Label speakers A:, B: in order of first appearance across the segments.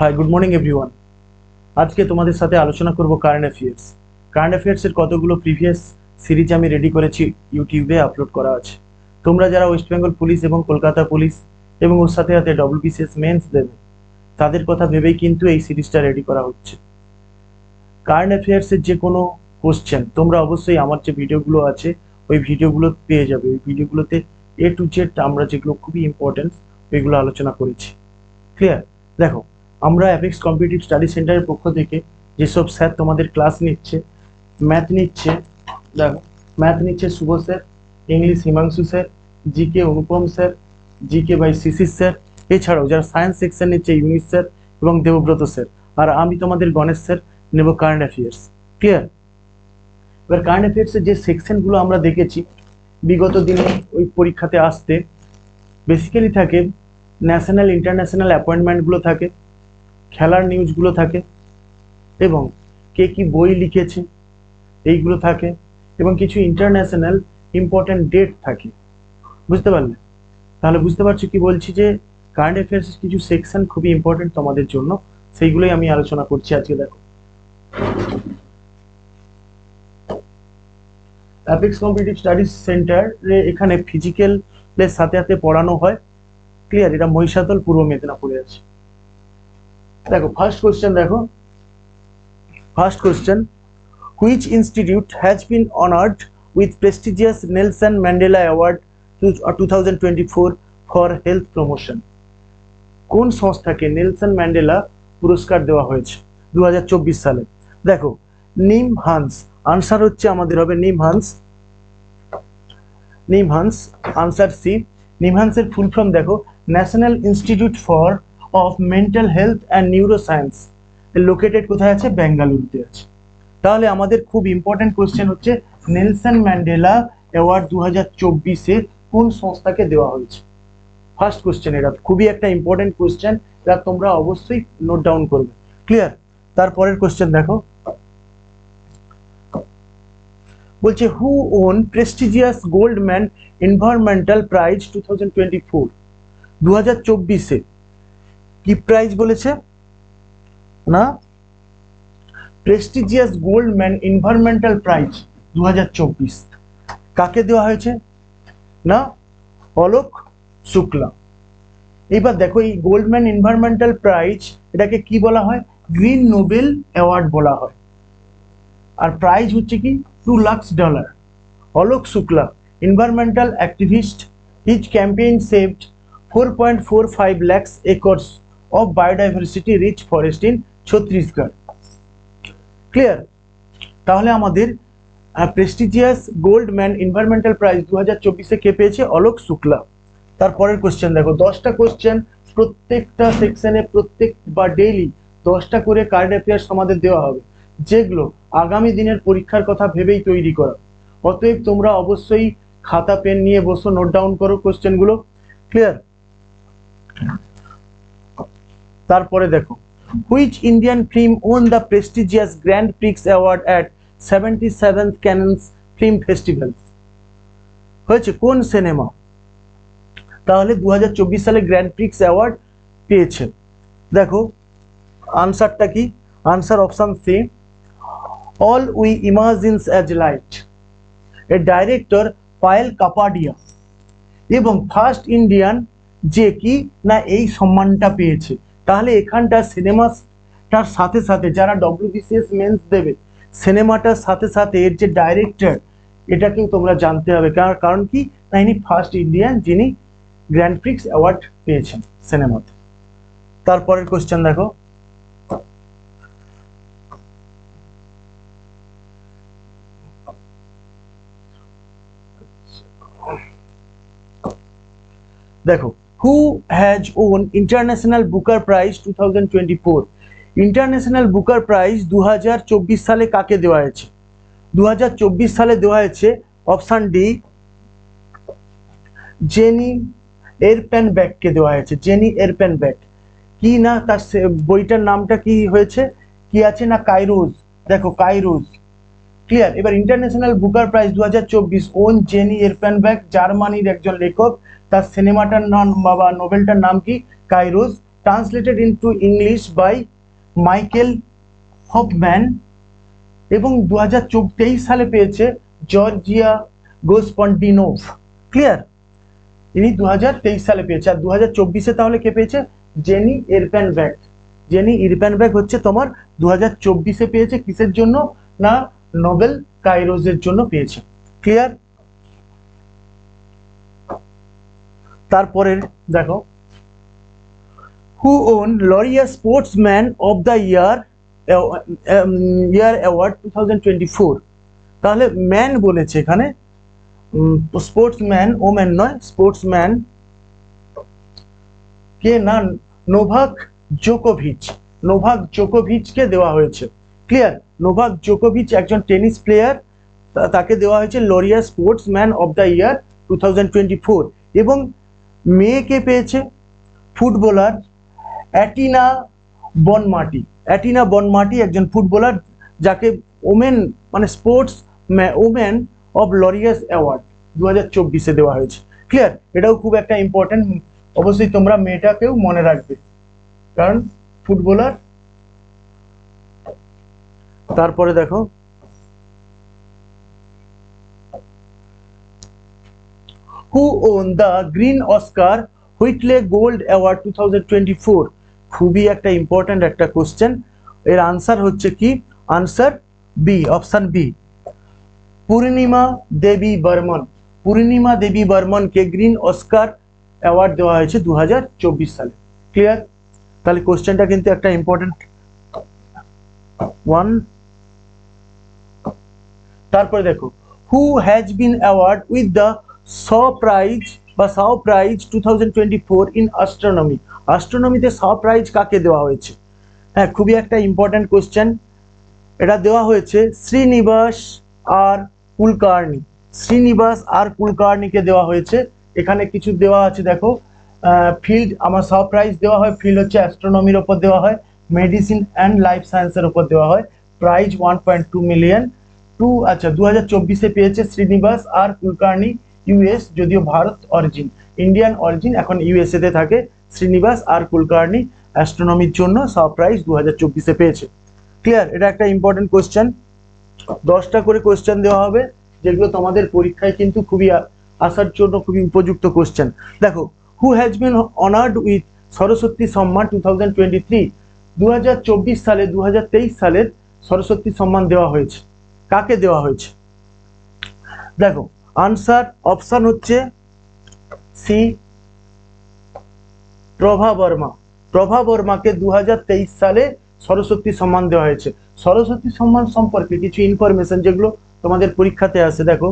A: High, good morning everyone. আজকে তোমাদের সাথে আলোচনা করব কারেন্ট অ্যাফেয়ার্সের কতগুলো প্রিভিয়াস সিরিজ আমি রেডি করেছি, ইউটিউবে আপলোড করা আছে। তোমরা যারা ওয়েস্ট বেঙ্গল পুলিশ এবং কলকাতা পুলিশ এবং ওর সাথে সাথে ডব্লিউবিসিএস মেন্স দেবে, তাদের কথা ভেবেই কিন্তু এই সিরিজটা রেডি করা হচ্ছে। কারেন্ট অ্যাফেয়ার্সের যে কোনো কোশ্চেন তোমরা অবশ্যই আমার যে ভিডিওগুলো আছে ওই ভিডিওগুলো পেয়ে যাবে। ওই ভিডিওগুলোতে এ টু জেড আমরা যেগুলো খুবই ইম্পর্টেন্ট ওইগুলো আলোচনা করেছি। ক্লিয়ার? দেখো, আমরা অ্যাপেক্স কম্পিটিটিভ স্টাডি সেন্টারের পক্ষ থেকে যেসব স্যার তোমাদের ক্লাস নিচ্ছে, ম্যাথ নিচ্ছে, দেখো ম্যাথ নিচ্ছে Shubho sir, English Himanshu sir, GK Anupam sir, GK by Shishir sir, এছাড়াও যারা সায়েন্স সেকশন নিচ্ছে ইউনিশ স্যার এবং দেবব্রত স্যার, আর আমি তোমাদের গণেশ স্যার নেব কারেন্ট অ্যাফেয়ার্স। ক্লিয়ার? এবার কারেন্ট অ্যাফেয়ার্সের যে সেকশনগুলো আমরা দেখেছি বিগত দিনে ওই পরীক্ষাতে আসতে, বেসিক্যালি থাকে ন্যাশনাল ইন্টারন্যাশনাল অ্যাপয়েন্টমেন্টগুলো থাকে, খেলার নিউজগুলো থাকে, এবং কে কি বই লিখেছে এইগুলো থাকে, এবং কিছু ইন্টারন্যাশনাল ইম্পর্টেন্ট ডেট থাকে। বুঝতে পারলে? তাহলে বুঝতে পারছো কি বলছি, যে কারেন্ট অ্যাফেয়ার্সের কিছু সেকশন খুবই ইম্পর্টেন্ট তোমাদের জন্য, সেইগুলোই আমি আলোচনা করছি আজকে। দেখো, অ্যাপেক্স কম্পিটিটিভ স্টাডিজ সেন্টারে এখানে ফিজিক্যালের সাথে সাথে পড়ানো হয়। ক্লিয়ার? এটা মহিষাদল, পূর্ব মেদিনীপুরে আছে। দেখো ফার্স্ট কোশ্চেন, দেখো first question, which institute has been honoured with prestigious Nelson Mandela award 2024 for health promotion? কোন সংস্থাকে নেলসন ম্যান্ডেলা পুরস্কার দেওয়া হয়েছে 2024 সালে? দেখো, নিম হান্স। আনসার হচ্ছে আমাদের হবে নিমহান্স। Answer C. নিমহান্সের ফুল ফর্ম দেখো, national institute for of mental health and neuroscience. Located কোথায় আছে? বেঙ্গালুরুতে আছে। তাহলে আমাদের খুব ইম্পর্টেন্ট কোশ্চেন হচ্ছে নেলসন ম্যান্ডেলা অ্যাওয়ার্ড 2024 কোন সংস্থাকে দেওয়া হয়েছে? ফার্স্ট কোশ্চেন, এটা খুবই একটা ইম্পর্টেন্ট কোশ্চেন, এটা তোমরা অবশ্যই নোট ডাউন করবে। ক্লিয়ার? তারপরের কোশ্চেন দেখো, বলছে who won prestigious Goldman environmental prize 2024? 2024 কি প্রাইজ বলেছে না? প্রেস্টিজিয়াস গোল্ডম্যান এনভায়রনমেন্টাল প্রাইজ 2024 কাকে দেওয়া হয়েছে না? অলোক শুক্লা। এইবার দেখো, এই গোল্ডম্যান এনভায়রনমেন্টাল প্রাইজ এটাকে কি বলা হয়? গ্রিন নোবেল অ্যাওয়ার্ড বলা হয়। আর প্রাইজ হচ্ছে কি $2 lakh. Alok Shukla, environmental activist, his campaign saved 4.45 lakhs acres of biodiversity rich forest in Chhattisgarh. Clear? তাহলে আমাদের প্রেস্টিজিয়াস গোল্ডম্যান এনভায়রনমেন্টাল প্রাইজ 2024 কে পেয়েছে? অলোক শুক্লা। তারপরের কোশ্চেন দেখো, 10টা কোশ্চেন, প্রত্যেকটা সেকশনে প্রত্যেক বা ডেইলি 10টা করে কারেন্ট অ্যাফেয়ার্স আমাদের দেওয়া হবে, যেগুলো আগামী দিনের পরীক্ষার কথা ভেবেই তৈরি করা। অতএব তোমরা অবশ্যই খাতা পেন নিয়ে বসো, নোট ডাউন করো কোশ্চেনগুলো। ক্লিয়ার? তারপরে দেখো, which Indian film won the prestigious grand Prix award at 77th canons film festival? হয়েছে কোন সিনেমা তাহলে 2024 সালে গ্র্যান্ড প্রিক্স অ্যাওয়ার্ড পেয়েছে? দেখো আনসারটা কি? Answer option C, all we imagines as light. এর ডাইরেক্টর পায়েল কাপাডিয়া, এবং ফার্স্ট ইন্ডিয়ান যে কি না এই সম্মানটা পেয়েছে। তাহলে এখানটা সিনেমাটার সাথে সাথে যারা ডব্লিউবিসিএস মেন্স দেবে, সিনেমাটার সাথে সাথে এর যে ডাইরেক্টর এটাকেও তোমরা জানতে হবে। কারণ কি না, ইনি ফার্স্ট ইন্ডিয়ান যিনি গ্র্যান্ড প্রিক্স অ্যাওয়ার্ড পেয়েছেন সিনেমাতে। তারপরের কোশ্চেন দেখো, দেখো who has won international Booker prize 2024? International Booker prize 2024 সালে কাকে দেওয়া হয়েছে? 2024 সালে দেওয়া হয়েছে অপশন ডি, জেনি এরপেনব্যাককে দেওয়া হয়েছে। জেনি এরপেনব্যাক কি না, তার বইটার নামটা কি হয়েছে, কি আছে না? কাইরোজ। দেখো কাইরোজ। ক্লিয়ার? এবার international Booker prize 2024 won Jenny Erpenbeck, জার্মানির একজন লেখক। তার সিনেমাটার নাম বা নোবেলটার নাম কি? Kairos. Translated into English by Michael Hoffmann, এবং 2023 সালে পেয়েছে জর্জিয়া গোসপন্টিনোভ। ক্লিয়ার, ইনি 2023 সালে পেয়েছে। আর 2024-এ তাহলে কে পেয়েছে? জেনি ইরপ্যানব্যাক। জেনি ইরপ্যানব্যাক হচ্ছে তোমার 2024-এ পেয়েছে। কিসের জন্য? না নোবেল কাইরোজের জন্য পেয়েছে। ক্লিয়ার। তারপরে দেখো, who won Laureus sportsman of the year award 2024? তাহলে ম্যান বলেছে এখানে, স্পোর্টসম্যান, ওম্যান নয়, স্পোর্টসম্যান কে না নোভাক জোকোভিচ। নোভাক জোকোভিচকে দেওয়া হয়েছে। ক্লিয়ার, নোভাক জোকোভিচ একজন টেনিস প্লেয়ার, তাকে দেওয়া হয়েছে লরিয়া স্পোর্টসম্যান অফ দ্য ইয়ার 2024। এবং মেয়েকে পেয়েছে ফুটবলার অ্যাটিনা বনমাটি। অ্যাটিনা বনমাটি একজন ফুটবলার, যাকে ওমেন মানে sports women of Laureus award 2024-এ দেওয়া হয়েছে। ক্লিয়ার, এটাও খুব একটা ইম্পর্টেন্ট, অবশ্যই তোমরা মেয়েটাকেও মনে রাখবে, কারণ ফুটবলার। তারপরে দেখো, who won the green Oscar Whitley gold award 2024? খুবই একটা ইম্পর্টেন্ট একটা কোশ্চেন। এর আনসার হচ্ছে কি? আনসার বি, অপশন বি, পূর্ণিমা দেবী বর্মন। পূর্ণিমা দেবী বর্মনকে গ্রিন অস্কার অ্যাওয়ার্ড দেওয়া হয়েছে 2024 সালে। ক্লিয়ার, তাহলে কোশ্চেনটা কিন্তু একটা ইম্পর্টেন্ট ওয়ান। তারপরে দেখো, who has been awarded with the Shaw prize বা শাও প্রাইজ 2024 ইন অ্যাস্ট্রোনমি? অ্যাস্ট্রোনমিতে শাও প্রাইজ কাকে দেওয়া হয়েছে? হ্যাঁ, খুবই একটা ইম্পর্টেন্ট কোশ্চেন। এটা দেওয়া হয়েছে শ্রীনিবাস আর কুলকার্নি। শ্রীনিবাস আর কুলকার্নিকে দেওয়া হয়েছে। এখানে কিছু দেওয়া আছে দেখো, ফিল্ড আমার শাও প্রাইজ দেওয়া হয়, ফিল্ড হচ্ছে অ্যাস্ট্রোনমির ওপর দেওয়া হয়, মেডিসিন অ্যান্ড লাইফ সায়েন্সের ওপর দেওয়া হয়, প্রাইজ 1.2 মিলিয়ন। আচ্ছা, 2024-এ পেয়েছে শ্রীনিবাস আর কুলকার্নি, ইউএস, যদিও ভারত অরিজিন, ইন্ডিয়ান অরিজিন, এখন ইউএসএ তে থাকে। শ্রীনিবাস আর কুলকার্নি অ্যাস্ট্রোনমির জন্য শাও প্রাইজ 2024-এ পেয়েছে। ক্লিয়ার, এটা একটা ইম্পর্টেন্ট কোশ্চেন। 10টা করে কোশ্চেন দেওয়া হবে, যেগুলো তোমাদের পরীক্ষায় কিন্তু খুবই আসার জন্য খুবই উপযুক্ত কোশ্চেন। দেখো, who has been honoured with Saraswati সম্মান 2023? 2024 সালে 2023 সালের সরস্বতী সম্মান দেওয়া হয়েছে। কাকে দেওয়া হয়েছে? দেখো, আনসার অপশন হচ্ছে সি, প্রভা বর্মা। প্রভা বর্মাকে 2023 সালে সরস্বতী সম্মান দেওয়া হয়েছে। সরস্বতী সম্মান সম্পর্কে কিছু ইনফরমেশন যেগুলো তোমাদের পরীক্ষাতে আসে, দেখো,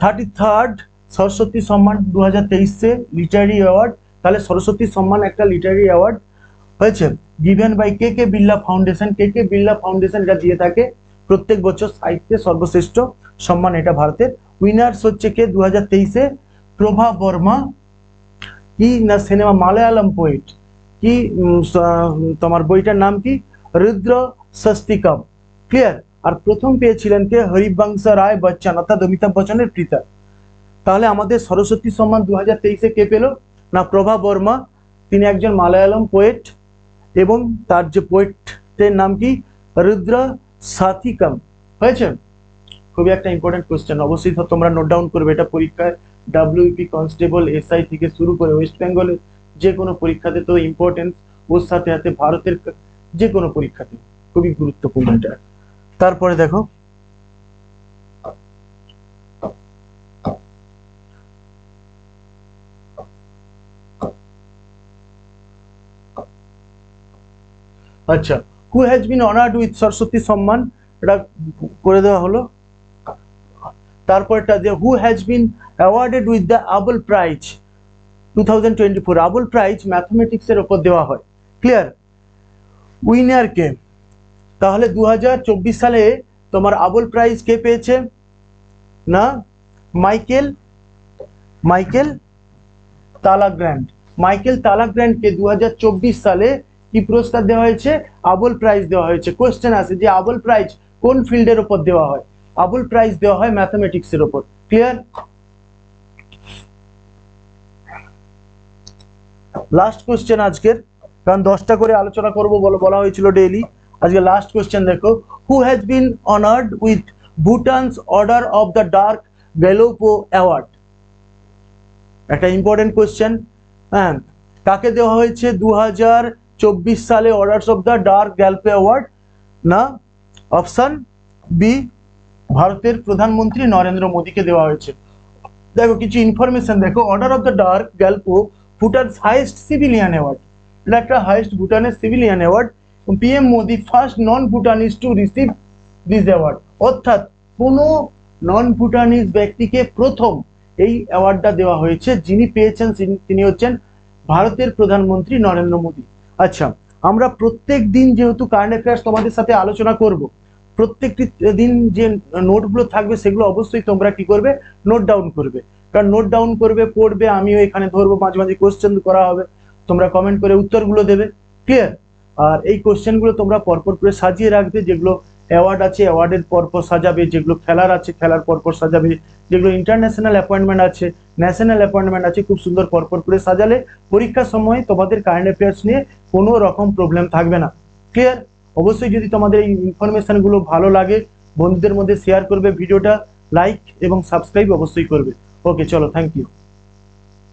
A: 33rd সরস্বতী সম্মান 2023-এ লিটারি অ্যাওয়ার্ড। তাহলে সরস্বতী সম্মান একটা লিটারি অ্যাওয়ার্ড হয়েছে, given by K K Birla foundation. K K Birla foundation এটা দিয়ে থাকে প্রত্যেক বছর সাহিত্যে সর্বশ্রেষ্ঠ সম্মান, এটা ভারতের। উইনার্স হচ্ছে কে 2023-এ? প্রভা বর্মা। কি না সিনেমা, মালায়ালাম পোয়েট। কি তোমার বইটার নাম কি? রুদ্র স্বস্তিকম। ক্লিয়ার। আর প্রথম পেয়েছিলেন কে? হরিবংশ রায় বচ্চন, অর্থাৎ অমিতাভ বচ্চনের পিতা। তাহলে আমাদের সরস্বতী সম্মান 2023-এ কে পেল? না প্রভা বর্মা। তিনি একজন মালায়ালাম পোয়েট, এবং তার যে পোয়েটের নাম কি? রুদ্র স্বাতিকম। হয়েছে? খুবই একটা ইম্পর্টেন্ট কোশ্চেন, অবশ্যই তোমরা নোট ডাউন করবে। এটা পরীক্ষায় ডাব্লিউপি কনস্টেবল, এসআই থেকে শুরু করে ওয়েস্ট বেঙ্গলের যে কোনো পরীক্ষাতে তো ইম্পর্টেন্স, ওর সাথে সাথে ভারতের যে কোনো পরীক্ষাতে খুবই গুরুত্বপূর্ণ এটা। তারপরে দেখো, আচ্ছা, হু has been honoured with Saraswati সম্মান, এটা করে দেওয়া হলো। তারপরটা যে হু has been awarded with the Abol prize 2024? Abol prize mathematics এর উপর দেওয়া হয়। ক্লিয়ার, উইনার কে? তাহলে 2024 সালে তোমার আবল প্রাইজ কে পেয়েছে? না মাইকেল তালাগ্র্যান্ড। মাইকেল তালাগ্র্যান্ডকে 2024 সালে কি পুরস্কার দেওয়া হয়েছে? আবল প্রাইজ দেওয়া হয়েছে। কোশ্চেন আছে যে আবল প্রাইজ কোন ফিল্ডের উপর দেওয়া হয়? আবল প্রাইজ দেওয়া হয় ম্যাথমেটিক্স এর উপর। ক্লিয়ার। লাস্ট কোশ্চেন আজকের, কারণ 10টা করে আলোচনা করব বলা হয়েছিল ডেইলি। আজকে লাস্ট কোশ্চেন দেখো, who has been honoured with Bhutan's order of the Druk Gyalpo award? একটা ইম্পর্টেন্ট কোশ্চেন। হ্যাঁ, কাকে দেওয়া হয়েছে 2024 সালে orders of the Druk Gyalpo award? না, অপশন বি, ভারতের প্রধানমন্ত্রী নরেন্দ্র মোদীকে দেওয়া হয়েছে। দেখো কিছু ইনফরমেশন দেখো, order of the Druk Gyalpo Bhutan's highest civilian award, এটা একটা হাইয়েস্ট ভুটানের civilian award. PM Modi first non Bhutanese to receive this award, অর্থাৎ কোনো নন ভুটানিজ ব্যক্তিকে প্রথম এই অ্যাওয়ার্ডটা দেওয়া হয়েছে। যিনি পেয়েছেন তিনি হচ্ছেন ভারতের প্রধানমন্ত্রী নরেন্দ্র মোদী। আচ্ছা, আমরা প্রত্যেক দিন যেহেতু কারেন্ট অ্যাফেয়ার্স তোমাদের সাথে আলোচনা করব, প্রত্যেকটি দিন যে নোটগুলো থাকবে সেগুলো অবশ্যই তোমরা কি করবে, নোট ডাউন করবে। কারণ নোট ডাউন করবে, পড়বে, আমিও এখানে ধরবো, মাঝে মাঝে কোশ্চেন করা হবে, তোমরা কমেন্ট করে উত্তরগুলো দেবে। ক্লিয়ার? আর এই কোশ্চেনগুলো তোমরা পরপর করে সাজিয়ে রাখবে। যেগুলো অ্যাওয়ার্ড আছে অ্যাওয়ার্ডের পরপর সাজাবে, যেগুলো খেলার আছে খেলার পরপর সাজাবে, যেগুলো ইন্টারন্যাশনাল অ্যাপয়েন্টমেন্ট আছে ন্যাশনাল অ্যাপয়েন্টমেন্ট আছে, খুব সুন্দর পরপর করে সাজালে পরীক্ষার সময় তোমাদের কারেন্ট অ্যাফেয়ার্স নিয়ে কোনো রকম প্রবলেম থাকবে না। ক্লিয়ার? অবশ্যই যদি তোমাদের এই ইনফরমেশনগুলো ভালো লাগে বন্ধুদের মধ্যে শেয়ার করবে, ভিডিওটা লাইক এবং সাবস্ক্রাইব অবশ্যই করবে। ওকে, চলো, থ্যাংক ইউ।